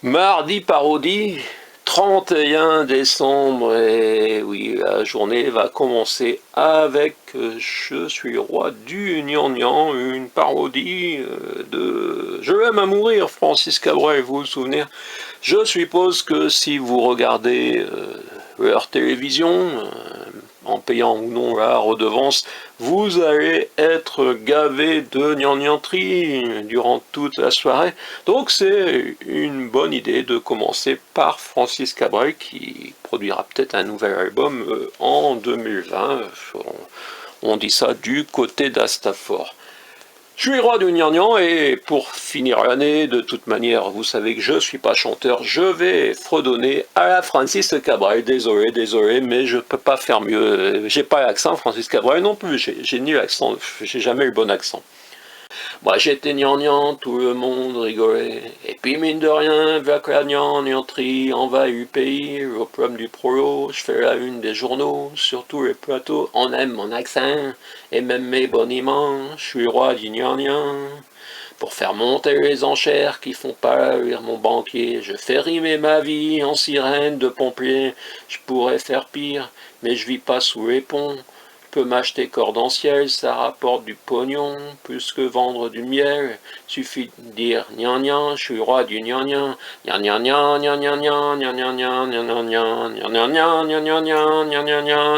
Mardi parodie, 31 décembre, et oui, la journée va commencer avec Je suis roi du gnangnan, une parodie de Je l'aime à mourir, Francis Cabrel, vous vous souvenez? Je suppose que si vous regardez leur télévision, en payant ou non la redevance, vous allez être gavé de gnangnaterie durant toute la soirée. Donc c'est une bonne idée de commencer par Francis Cabrel qui produira peut-être un nouvel album en 2020. On dit ça du côté d'Astafor. Je suis roi du gnangnan et pour finir l'année, de toute manière, vous savez que je suis pas chanteur, je vais fredonner à la Francis Cabrel. Désolé, mais je peux pas faire mieux. J'ai pas l'accent, Francis Cabrel non plus, j'ai ni l'accent, j'ai jamais le bon accent. Moi j'étais gnangnan, tout le monde rigolait. Et puis mine de rien, vers la gnangnaterie envahit le pays, le problème du prolo, je fais la une des journaux, sur tous les plateaux, on aime mon accent, et même mes boniments, je suis roi du gnangnan. Pour faire monter les enchères qui font pâlir mon banquier, je fais rimer ma vie en sirène de pompier, je pourrais faire pire, mais je vis pas sous les ponts. Peux m'acheter cordon-ciel, ça rapporte du pognon, plus que vendre du miel. Suffit de dire gnangnan, je suis roi du gnangnan. Gnangnan, gnangnan, gnangnan, gnangnan, gnangnan, gnangnan, gnangnan,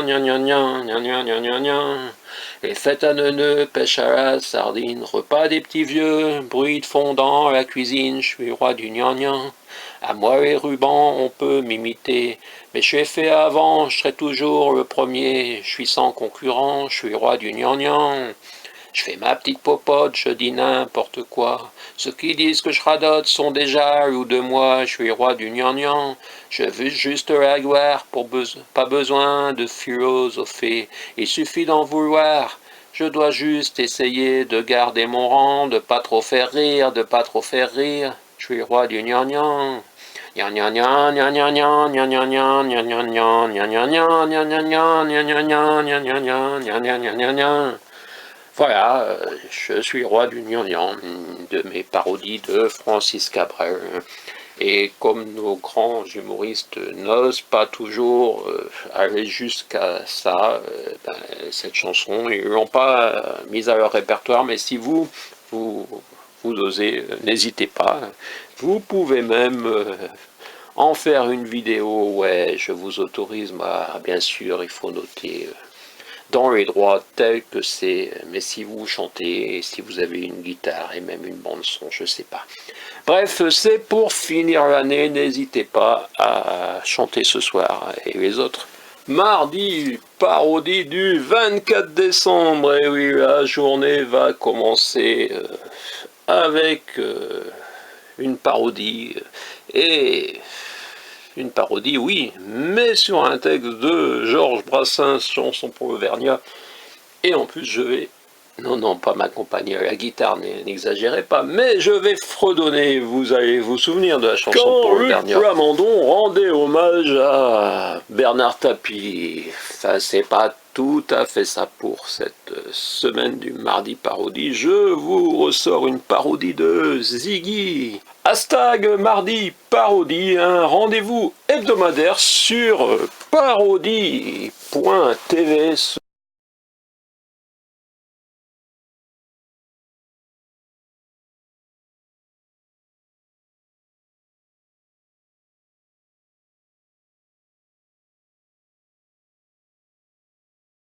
gnangnan, gnangnan, gnangnan. Les fêtes à neuneux, pêche à la sardine, repas des petits vieux, bruit de fond dans la cuisine, je suis roi du gnangnan. À moi les rubans, on peut m'imiter, mais je l'ai fait avant, je serai toujours le premier, je suis sans concurrent, je suis roi du gnangnan. Je fais ma petite popote, je dis n'importe quoi. Ceux qui disent que je radote sont déjà loups de moi, je suis roi du gnangnan. Je veux juste la gloire, pas besoin de philosopher, il suffit d'en vouloir. Je dois juste essayer de garder mon rang, de pas trop faire rire, de pas trop faire rire. Je suis roi du gnangnan. Voilà, je suis roi du gnangnan, de mes parodies de Francis Cabrel. Et comme nos grands humoristes n'osent pas toujours aller jusqu'à ça, cette chanson, ils ne l'ont pas mise à leur répertoire, mais si vous osez, n'hésitez pas. Vous pouvez même en faire une vidéo, ouais, je vous autorise, bien sûr, il faut noter dans les droits tels que c'est, mais si vous chantez, si vous avez une guitare et même une bande son, je sais pas. Bref, c'est pour finir l'année, n'hésitez pas à chanter ce soir et les autres. Mardi, parodie du 24 décembre, et oui, la journée va commencer avec une parodie, et une parodie, oui, mais sur un texte de Georges Brassens, chanson pour l'Auvergnat. Et en plus, je vais, non, pas m'accompagner à la guitare, n'exagérez pas, mais je vais fredonner, vous allez vous souvenir de la chanson pour l'Auvergnat. Quand Luc Plamondon rendait hommage à Bernard Tapie, ça c'est pas tout à fait ça pour cette semaine du mardi parodie. Je vous ressors une parodie de Ziggy. Hashtag mardi parodie, un rendez-vous hebdomadaire sur parodie.tv.